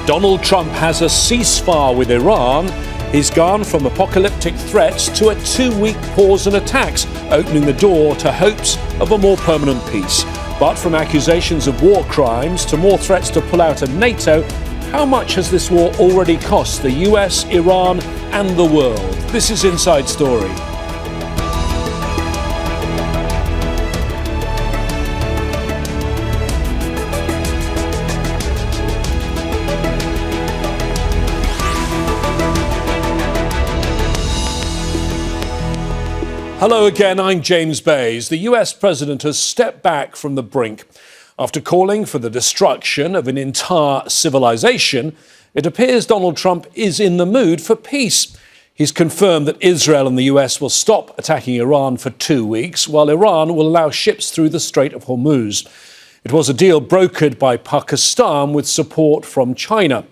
Donald Trump has a ceasefire with Iran. He's gone from apocalyptic threats to a 2-week pause in attacks, opening the door to hopes of a more permanent peace. But from accusations of war crimes to more threats to pull out of NATO, how much has this war already cost the US, Iran, and the world? This is Inside Story. Hello again, I'm James Bays. The US president has stepped back from the brink. After calling for the destruction of an entire civilization, it appears Donald Trump is in the mood for peace. He's confirmed that Israel and the US will stop attacking Iran for 2 weeks, while Iran will allow ships through the Strait of Hormuz. It was a deal brokered by Pakistan with support from China.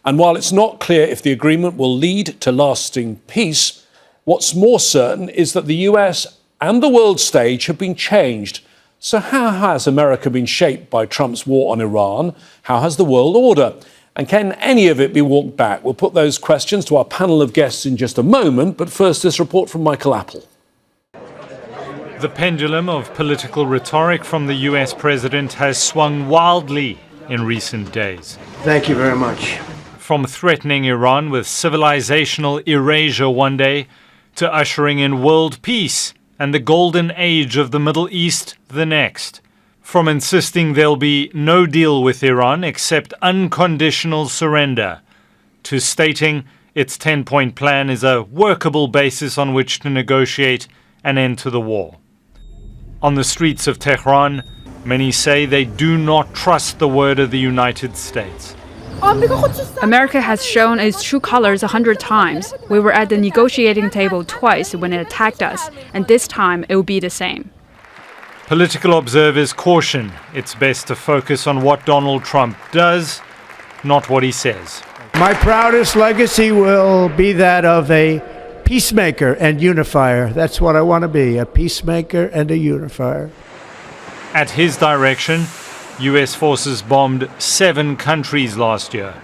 And while it's not clear if the agreement will lead to lasting peace, what's more certain is that the US and the world stage have been changed. So how has America been shaped by Trump's war on Iran? How has the world order? And can any of it be walked back? We'll put those questions to our panel of guests in just a moment, but first this report from Michael Apple. The pendulum of political rhetoric from the US president has swung wildly in recent days. Thank you very much. From threatening Iran with civilizational erasure one day, to ushering in world peace and the golden age of the Middle East the next. From insisting there'll be no deal with Iran except unconditional surrender, to stating its 10-point plan is a workable basis on which to negotiate an end to the war. On the streets of Tehran, many say they do not trust the word of the United States. America has shown its true colors 100 times. We were at the negotiating table twice when it attacked us, and this time it will be the same. Political observers caution it's best to focus on what Donald Trump does, not what he says. My proudest legacy will be that of a peacemaker and unifier. That's what I want to be, a peacemaker and a unifier. At his direction, US forces bombed 7 countries last year.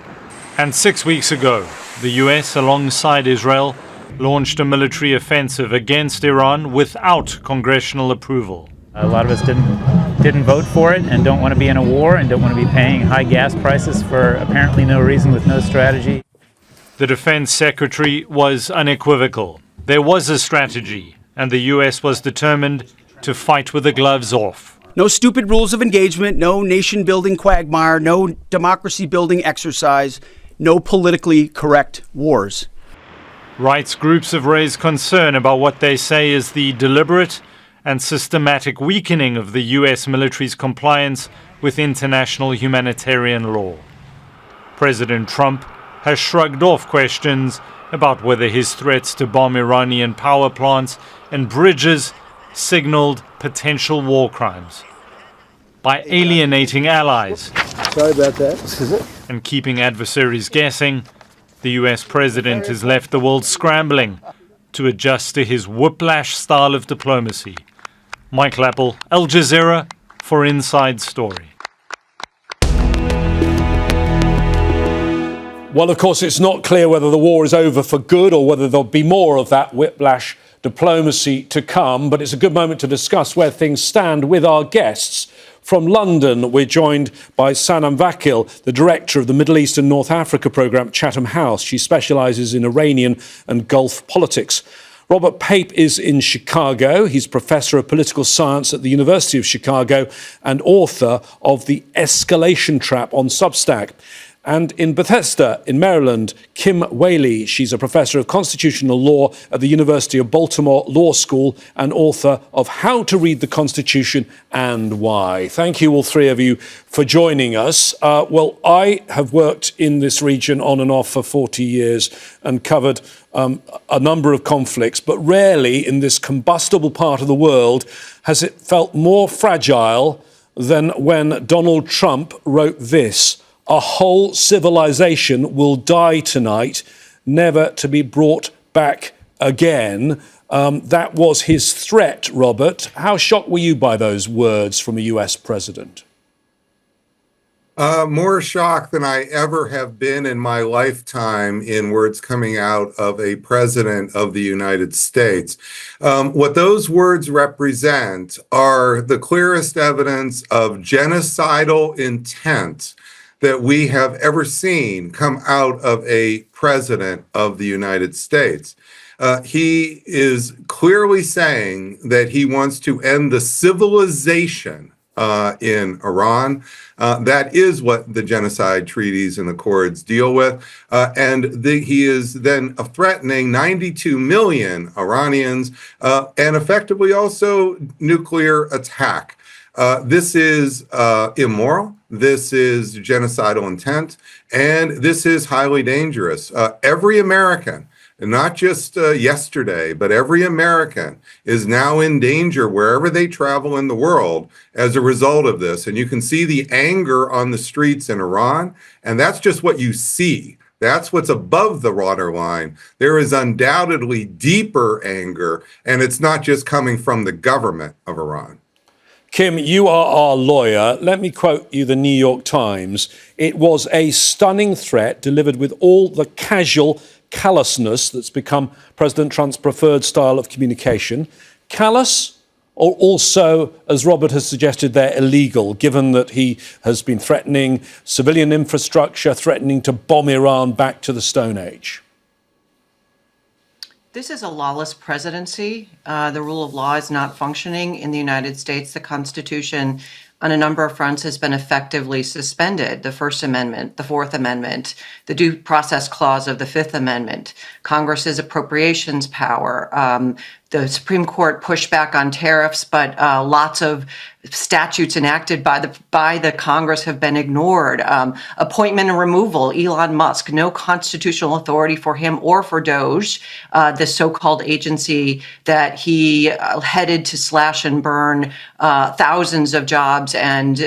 And 6 weeks ago, the US, alongside Israel, launched a military offensive against Iran without congressional approval. A lot of us didn't vote for it and don't want to be in a war and don't want to be paying high gas prices for apparently no reason with no strategy. The defense secretary was unequivocal. There was a strategy, and the US was determined to fight with the gloves off. No stupid rules of engagement, no nation-building quagmire, no democracy-building exercise, no politically correct wars. Rights groups have raised concern about what they say is the deliberate and systematic weakening of the US military's compliance with international humanitarian law. President Trump has shrugged off questions about whether his threats to bomb Iranian power plants and bridges signaled potential war crimes by alienating allies. Sorry about that. And keeping adversaries guessing. The US president has left the world scrambling to adjust to his whiplash style of diplomacy. Michael Apple, Al Jazeera, for Inside Story. Well, of course, it's not clear whether the war is over for good or whether there'll be more of that whiplash diplomacy to come, but it's a good moment to discuss where things stand with our guests. From London, we're joined by Sanam Vakil, the director of the Middle East and North Africa programme Chatham House. She specialises in Iranian and Gulf politics. Robert Pape is in Chicago. He's professor of political science at the University of Chicago and author of The Escalation Trap on Substack. And in Bethesda, in Maryland, Kim Wehle. She's a professor of constitutional law at the University of Baltimore Law School and author of How to Read the Constitution and Why. Thank you, all three of you, for joining us. Well, I have worked in this region on and off for 40 years and covered a number of conflicts, but rarely in this combustible part of the world has it felt more fragile than when Donald Trump wrote this: "A whole civilization will die tonight, never to be brought back again." That was his threat, Robert. How shocked were you by those words from a US president? More shocked than I ever have been in my lifetime in words coming out of a president of the United States. What those words represent are the clearest evidence of genocidal intent that we have ever seen come out of a president of the United States. He is clearly saying that he wants to end the civilization in Iran. That is what the genocide treaties and accords deal with. He is then threatening 92 million Iranians and effectively also nuclear attack. This is immoral. This is genocidal intent. And this is highly dangerous. Every American, not just yesterday, but every American is now in danger wherever they travel in the world as a result of this. And you can see the anger on the streets in Iran, and that's just what you see. That's what's above the waterline. There is undoubtedly deeper anger, and it's not just coming from the government of Iran. Kim, you are our lawyer. Let me quote you the New York Times. It was a stunning threat delivered with all the casual callousness that's become President Trump's preferred style of communication. Callous, or also, as Robert has suggested, they're illegal, given that he has been threatening civilian infrastructure, threatening to bomb Iran back to the Stone Age? This is a lawless presidency. The rule of law is not functioning in the United States. The Constitution, on a number of fronts, has been effectively suspended. The First Amendment, the Fourth Amendment, the Due Process Clause of the Fifth Amendment, Congress's appropriations power. The Supreme Court pushed back on tariffs, but lots of statutes enacted by the Congress have been ignored. Appointment and removal, Elon Musk, no constitutional authority for him or for DOJ, the so-called agency that he headed to slash and burn thousands of jobs and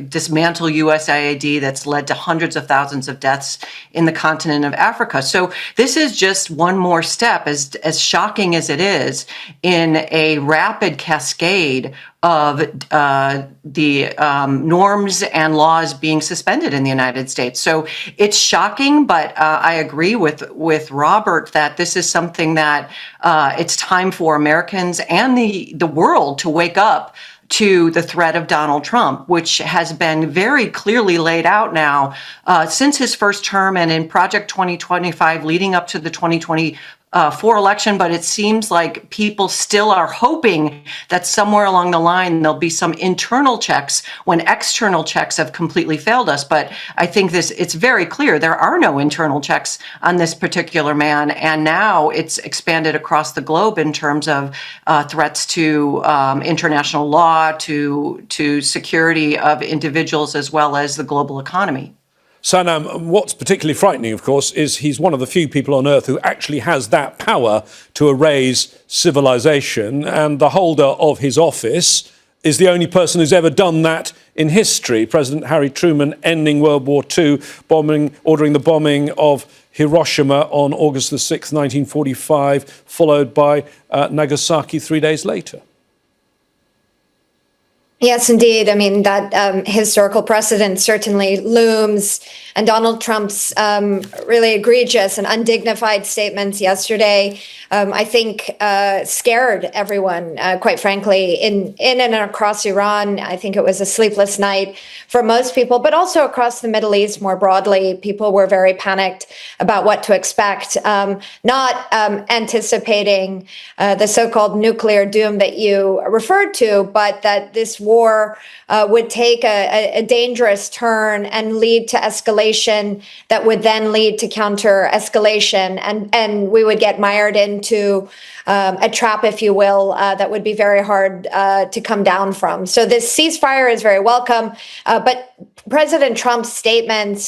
dismantle USAID that's led to hundreds of thousands of deaths in the continent of Africa. So this is just one more step, as shocking as it is, in a rapid cascade of the norms and laws being suspended in the United States. So it's shocking, but I agree with Robert that this is something that it's time for Americans and the world to wake up to the threat of Donald Trump, which has been very clearly laid out now since his first term and in Project 2025 leading up to the 2024 election. But it seems like people still are hoping that somewhere along the line there'll be some internal checks when external checks have completely failed us. But I think it's very clear there are no internal checks on this particular man. And now it's expanded across the globe in terms of threats to international law, to security of individuals, as well as the global economy. Sanam, what's particularly frightening, of course, is he's one of the few people on earth who actually has that power to erase civilization, and the holder of his office is the only person who's ever done that in history. President Harry Truman ending World War II, ordering the bombing of Hiroshima on August the 6th, 1945, followed by Nagasaki 3 days later. Yes, indeed. I mean, that historical precedent certainly looms. And Donald Trump's really egregious and undignified statements yesterday, I think, scared everyone, quite frankly, in and across Iran. I think it was a sleepless night for most people, but also across the Middle East more broadly. People were very panicked about what to expect, not anticipating the so-called nuclear doom that you referred to, but that this war would take a dangerous turn and lead to escalation that would then lead to counter escalation. And we would get mired into a trap, if you will, that would be very hard to come down from. So this ceasefire is very welcome. But President Trump's statements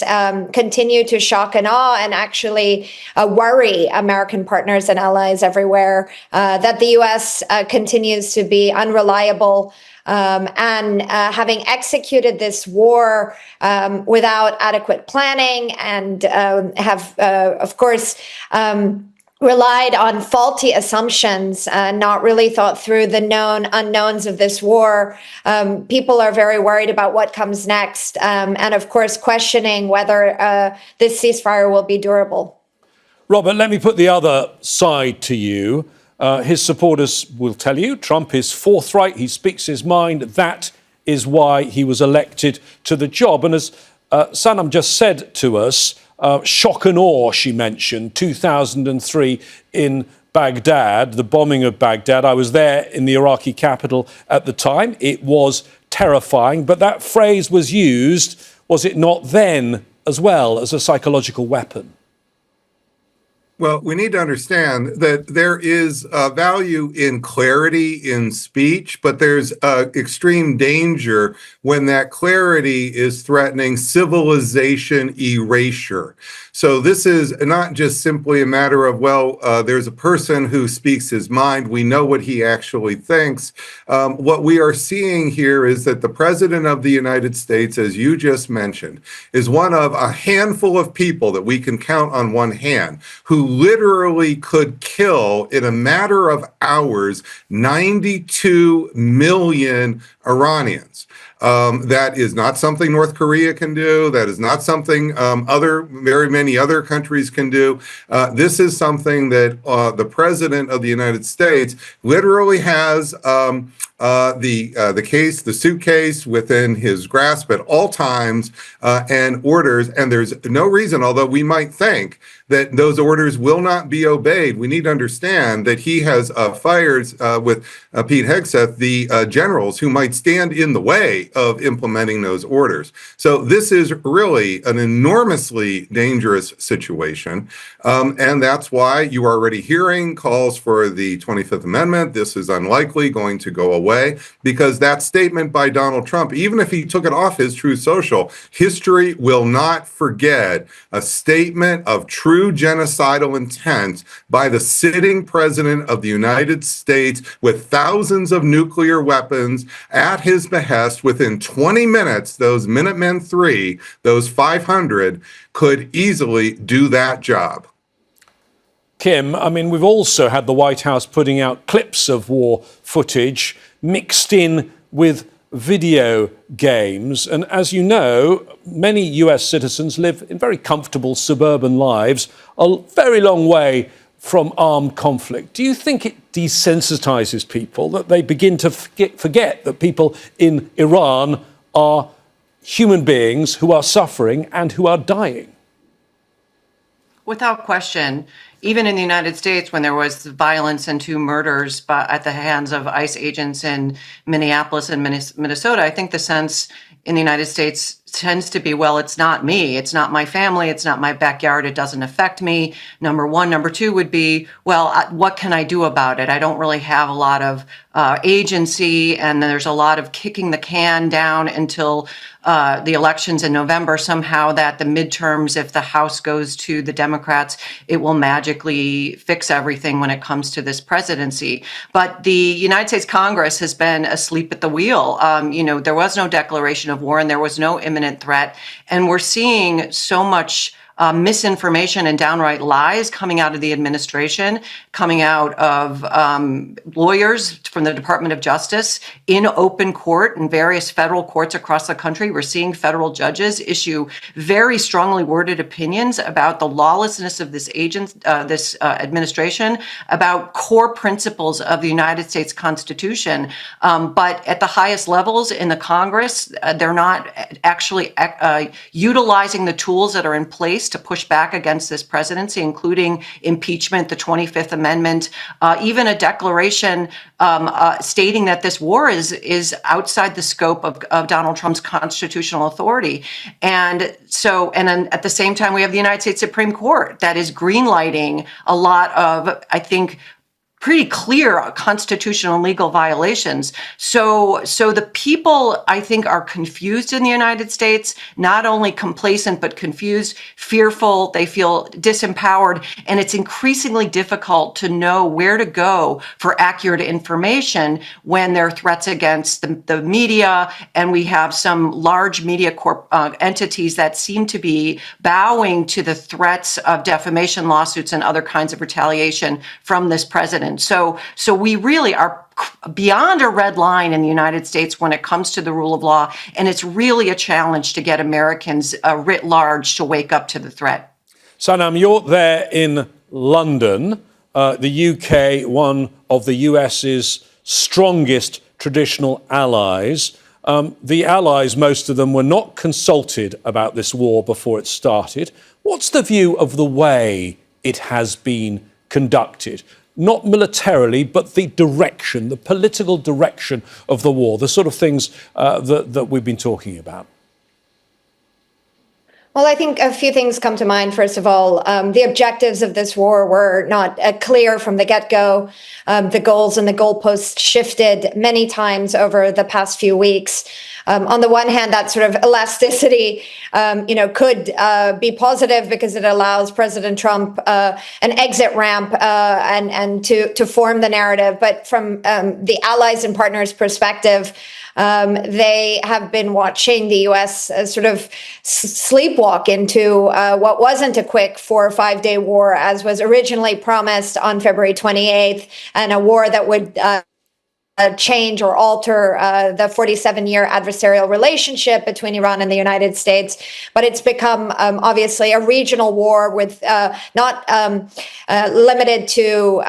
continue to shock and awe and actually worry American partners and allies everywhere, that the U.S. continues to be unreliable and having executed this war without adequate planning and have, of course, relied on faulty assumptions, not really thought through the known unknowns of this war. People are very worried about what comes next, and of course, questioning whether this ceasefire will be durable. Robert, let me put the other side to you. His supporters will tell you Trump is forthright. He speaks his mind. That is why he was elected to the job. And as Sanam just said to us, shock and awe, she mentioned, 2003 in Baghdad, the bombing of Baghdad. I was there in the Iraqi capital at the time. It was terrifying. But that phrase was used, was it not then, as well, as a psychological weapon? Well, we need to understand that there is value in clarity in speech, but there's extreme danger when that clarity is threatening civilization erasure. So this is not just simply a matter of, well, there's a person who speaks his mind. We know what he actually thinks. What we are seeing here is that the president of the United States, as you just mentioned, is one of a handful of people that we can count on one hand who literally could kill in a matter of hours 92 million Iranians. That is not something North Korea can do. That is not something very many other countries can do. This is something that the president of the United States literally has the suitcase within his grasp at all times, and orders. And there's no reason, although we might think that those orders will not be obeyed. We need to understand that he has fired with Pete Hegseth the generals who might stand in the way of implementing those orders. So this is really an enormously dangerous situation. And that's why you are already hearing calls for the 25th Amendment. This is unlikely going to go away because that statement by Donald Trump, even if he took it off his Truth Social, history will not forget a statement of true genocidal intent by the sitting president of the United States with thousands of nuclear weapons at his behest. Within 20 minutes, those Minutemen III, those 500, could easily do that job. Kim, I mean, we've also had the White House putting out clips of war footage mixed in with video games. And as you know, many US citizens live in very comfortable suburban lives, a very long way from armed conflict. Do you think it desensitizes people, that they begin to forget that people in Iran are human beings who are suffering and who are dying? Without question. Even in the United States, when there was violence and 2 murders at the hands of ICE agents in Minneapolis and Minnesota, I think the sense in the United States tends to be, well, it's not me, it's not my family, it's not my backyard, it doesn't affect me, number one. Number two would be, well, what can I do about it? I don't really have a lot of agency, and there's a lot of kicking the can down until the elections in November, somehow that the midterms, if the House goes to the Democrats, it will magically fix everything when it comes to this presidency. But the United States Congress has been asleep at the wheel. There was no declaration of war and there was no imminent threat. And we're seeing so much misinformation and downright lies coming out of the administration, coming out of lawyers from the Department of Justice in open court and various federal courts across the country. We're seeing federal judges issue very strongly worded opinions about the lawlessness of this administration, about core principles of the United States Constitution. But at the highest levels in the Congress, they're not actually utilizing the tools that are in place to push back against this presidency, including impeachment, the 25th Amendment, even a declaration stating that this war is outside the scope of Donald Trump's constitutional authority. And then at the same time, we have the United States Supreme Court that is greenlighting a lot of, I think, pretty clear constitutional and legal violations. So the people, I think, are confused in the United States, not only complacent, but confused, fearful. They feel disempowered, and it's increasingly difficult to know where to go for accurate information when there are threats against the media, and we have some large media entities that seem to be bowing to the threats of defamation lawsuits and other kinds of retaliation from this president. So we really are beyond a red line in the United States when it comes to the rule of law, and it's really a challenge to get Americans writ large to wake up to the threat. Sanam, you're there in London, the UK, one of the US's strongest traditional allies. The allies, most of them, were not consulted about this war before it started. What's the view of the way it has been conducted? Not militarily, but the direction, the political direction of the war, the sort of things that we've been talking about. Well, I think a few things come to mind. First of all, the objectives of this war were not clear from the get-go. The goals and the goalposts shifted many times over the past few weeks. On the one hand, that sort of elasticity, could be positive because it allows President Trump an exit ramp and to form the narrative. But from the allies and partners' perspective, they have been watching the U.S. Sort of sleepwalk into what wasn't a quick 4 or 5 day war, as was originally promised on February 28th, and a war that would change or alter the 47-year adversarial relationship between Iran and the United States. But it's become obviously a regional war with not limited to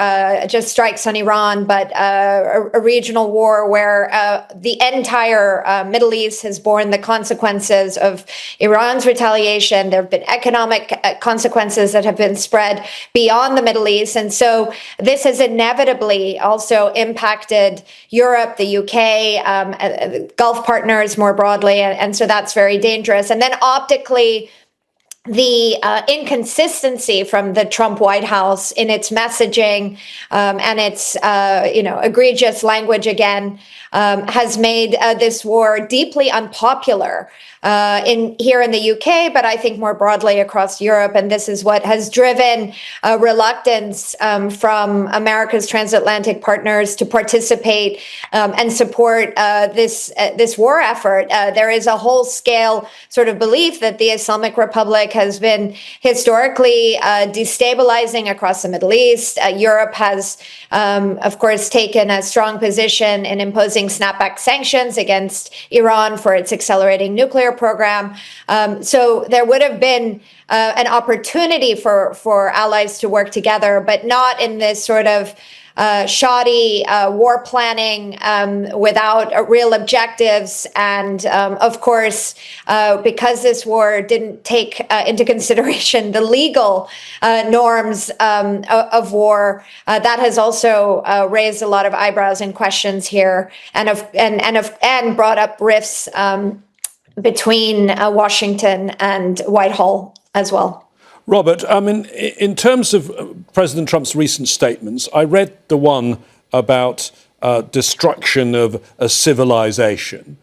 just strikes on Iran, but a regional war where the entire Middle East has borne the consequences of Iran's retaliation. There have been economic consequences that have been spread beyond the Middle East. And so this has inevitably also impacted Europe, the UK, Gulf partners more broadly, and so that's very dangerous. And then optically, the inconsistency from the Trump White House in its messaging and its egregious language again has made this war deeply unpopular here in the UK, but I think more broadly across Europe. And this is what has driven reluctance from America's transatlantic partners to participate and support this war effort. There is a whole-scale sort of belief that the Islamic Republic has been historically destabilizing across the Middle East. Europe has, of course, taken a strong position in imposing snapback sanctions against Iran for its accelerating nuclear program. So there would have been an opportunity for allies to work together, but not in this sort of shoddy war planning without real objectives. And of course, because this war didn't take into consideration the legal norms of war, that has also raised a lot of eyebrows and questions here, and brought up rifts between Washington and Whitehall as well. Robert, I mean, in terms of President Trump's recent statements, I read the one about destruction of a civilization.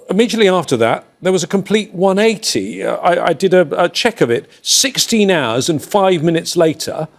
Immediately after that, there was a complete 180. I did a check of it, 16 hours and 5 minutes later,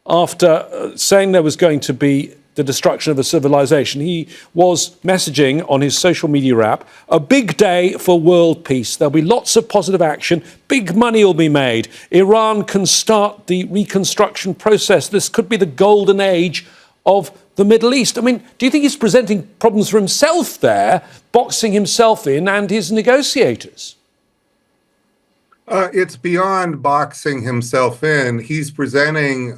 after saying there was going to be the destruction of a civilization, he was messaging on his social media app, a big day for world peace. There'll be lots of positive action. Big money will be made. Iran can start the reconstruction process. This could be the golden age of the Middle East. I mean, do you think he's presenting problems for himself there, boxing himself in and his negotiators? It's beyond boxing himself in. He's presenting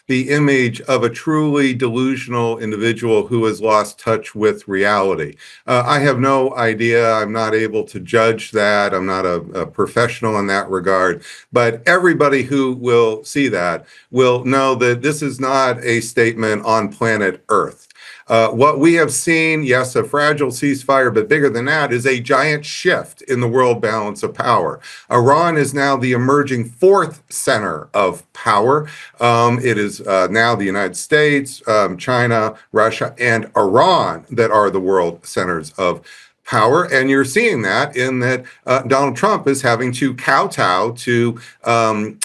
the image of a truly delusional individual who has lost touch with reality. I have no idea. I'm not able to judge that. I'm not a professional in that regard. But everybody who will see that will know that this is not a statement on planet Earth. What we have seen, yes, a fragile ceasefire, but bigger than that, is a giant shift in the world balance of power. Iran is now the emerging fourth center of power. It is now the United States, China, Russia, and Iran that are the world centers of power. And you're seeing that in that Donald Trump is having to kowtow to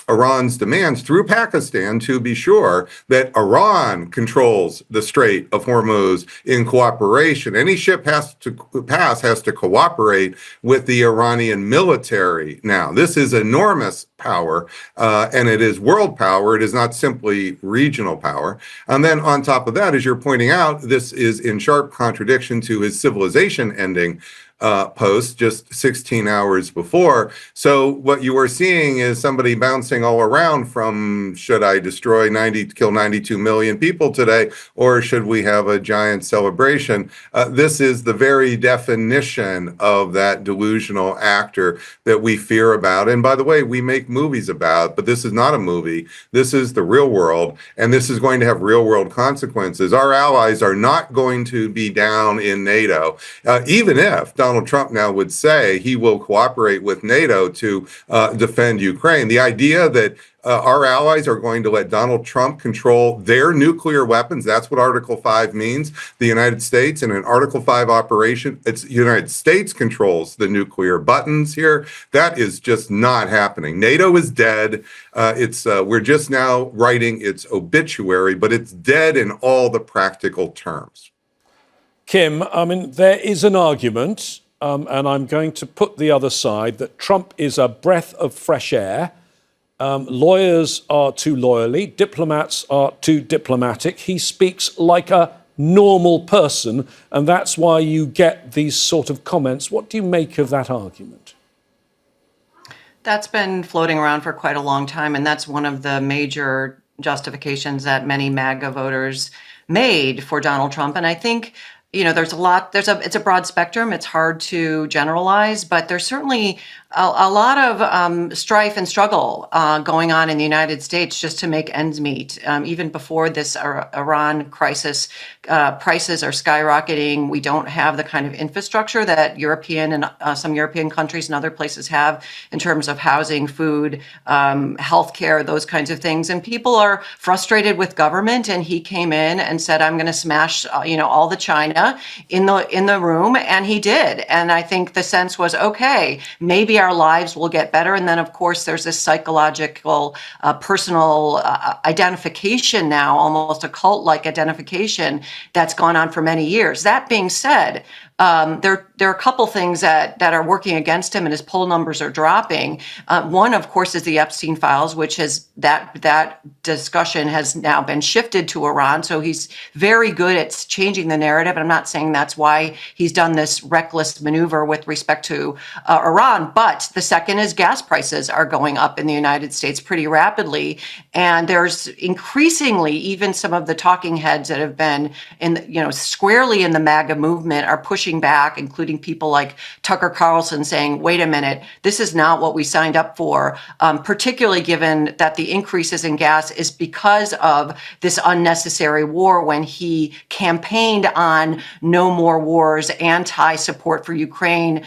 Iran's demands through Pakistan to be sure that Iran controls the Strait of Hormuz in cooperation. Any ship has to cooperate with the Iranian military now. This is enormous power, and it is world power. It is not simply regional power. And then on top of that, as you're pointing out, this is in sharp contradiction to his civilization ending post just 16 hours before. So what you are seeing is somebody bouncing all around from, should I kill 92 million people today, or should we have a giant celebration? This is the very definition of that delusional actor that we fear about. And by the way, we make movies about, but this is not a movie. This is the real world, and this is going to have real world consequences. Our allies are not going to be down in NATO, even if Donald Trump now would say he will cooperate with NATO to defend Ukraine. The idea that our allies are going to let Donald Trump control their nuclear weapons, that's what Article 5 means. The United States, in an Article 5 operation, it's the United States controls the nuclear buttons here. That is just not happening. NATO is dead. We're just now writing its obituary, but it's dead in all the practical terms. Kim, I mean, there is an argument, and I'm going to put the other side, that Trump is a breath of fresh air. Lawyers are too lawyerly, diplomats are too diplomatic. He speaks like a normal person, and that's why you get these sort of comments. What do you make of that argument? That's been floating around for quite a long time, and that's one of the major justifications that many MAGA voters made for Donald Trump. And I think it's a broad spectrum. It's hard to generalize, but there's certainly a lot of strife and struggle going on in the United States just to make ends meet. Even before this Iran crisis, prices are skyrocketing. We don't have the kind of infrastructure that European and some European countries and other places have in terms of housing, food, healthcare, those kinds of things. And people are frustrated with government. And he came in and said, "I'm going to smash, all the China in the room," and he did. And I think the sense was, okay, maybe our lives will get better. And then, of course, there's this psychological, personal identification now, almost a cult-like identification that's gone on for many years. That being said, there are a couple things that are working against him, and his poll numbers are dropping. One, of course, is the Epstein files, which has that discussion has now been shifted to Iran. So he's very good at changing the narrative. And I'm not saying that's why he's done this reckless maneuver with respect to Iran. But the second is gas prices are going up in the United States pretty rapidly, and there's increasingly even some of the talking heads that have been squarely in the MAGA movement are pushing back, including people like Tucker Carlson saying, wait a minute, this is not what we signed up for, particularly given that the increases in gas is because of this unnecessary war when he campaigned on no more wars, anti-support for Ukraine,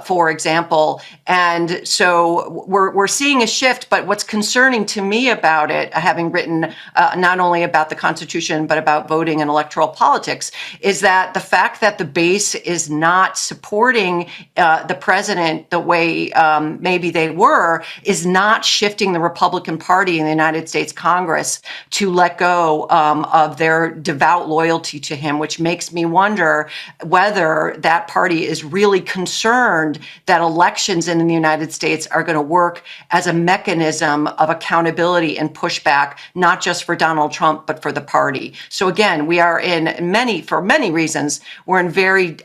for example. And so we're seeing a shift, but what's concerning to me about it, having written not only about the Constitution, but about voting and electoral politics, is that the fact that the base is not supporting the president the way maybe they were is not shifting the Republican Party in the United States Congress to let go of their devout loyalty to him, which makes me wonder whether that party is really concerned that elections in the United States are going to work as a mechanism of accountability and pushback, not just for Donald Trump, but for the party. So again, we are for many reasons, we're in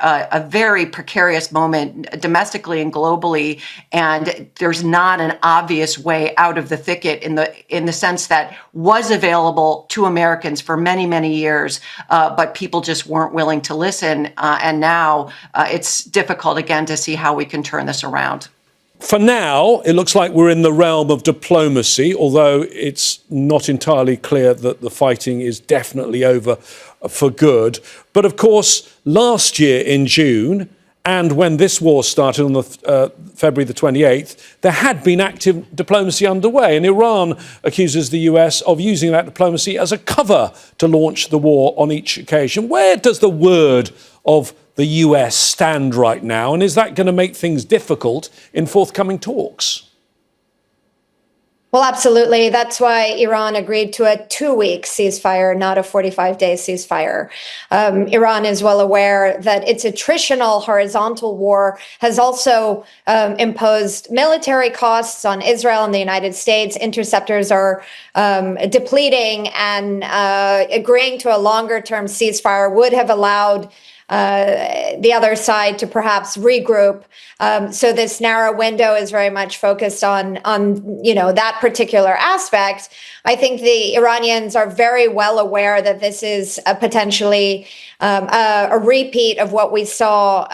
a very precarious moment domestically and globally, and there's not an obvious way out of the thicket in the sense that was available to Americans for many, many years, but people just weren't willing to listen, and now it's difficult again to see how we can turn this around. For now, it looks like we're in the realm of diplomacy, although it's not entirely clear that the fighting is definitely over for good. But of course, last year in June, and when this war started on February the 28th, there had been active diplomacy underway, and Iran accuses the US of using that diplomacy as a cover to launch the war on each occasion. Where does the word of the US stand right now, and is that going to make things difficult in forthcoming talks? Well, absolutely. That's why Iran agreed to a 2-week ceasefire, not a 45-day ceasefire. Iran is well aware that its attritional horizontal war has also imposed military costs on Israel and the United States. Interceptors are depleting, and agreeing to a longer-term ceasefire would have allowed the other side to perhaps regroup. So this narrow window is very much focused on that particular aspect. I think the Iranians are very well aware that this is potentially a repeat of what we saw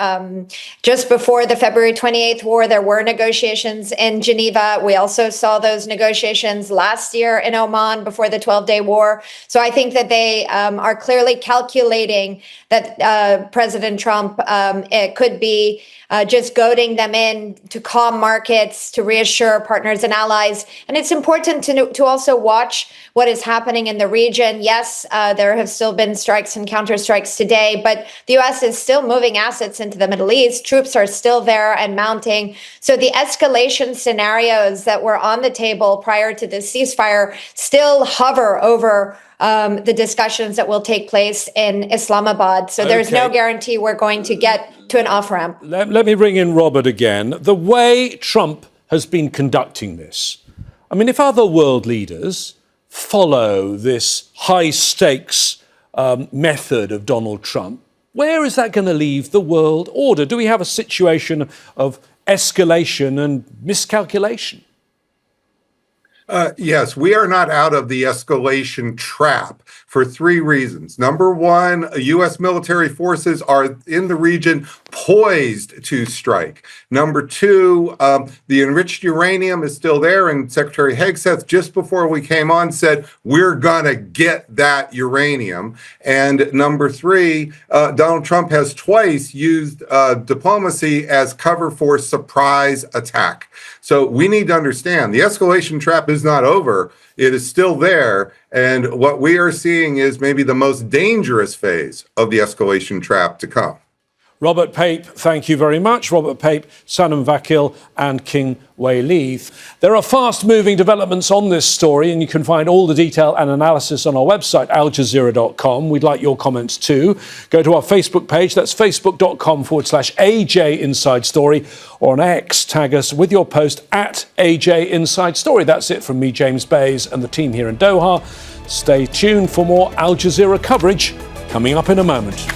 just before the February 28th war. There were negotiations in Geneva. We also saw those negotiations last year in Oman before the 12-day war. So I think that they are clearly calculating that President Trump it could be just goading them in to calm markets, to reassure partners and allies. And it's important to also watch what is happening in the region. Yes, there have still been strikes and counterstrikes today, but the U.S. is still moving assets into the Middle East. Troops are still there and mounting. So the escalation scenarios that were on the table prior to this ceasefire still hover over the discussions that will take place in Islamabad. So there's no guarantee we're going to get to an off-ramp. Let me bring in Robert again. The way Trump has been conducting this, I mean, if other world leaders follow this high-stakes method of Donald Trump, where is that going to leave the world order? Do we have a situation of escalation and miscalculation? Yes, we are not out of the escalation trap for 3 reasons. Number one, U.S. military forces are in the region poised to strike. Number two, the enriched uranium is still there, and Secretary Hegseth, just before we came on, said, we're going to get that uranium. And number three, Donald Trump has twice used diplomacy as cover for surprise attack. So we need to understand the escalation trap is not over. It is still there. And what we are seeing is maybe the most dangerous phase of the escalation trap to come. Robert Pape, thank you very much. Robert Pape, Sanam, Vakil and King Wehle. There are fast-moving developments on this story, and you can find all the detail and analysis on our website, aljazeera.com. We'd like your comments too. Go to our Facebook page, that's facebook.com/AJ Inside Story, or on X, tag us with your post at AJ Inside Story. That's it from me, James Bays, and the team here in Doha. Stay tuned for more Al Jazeera coverage coming up in a moment.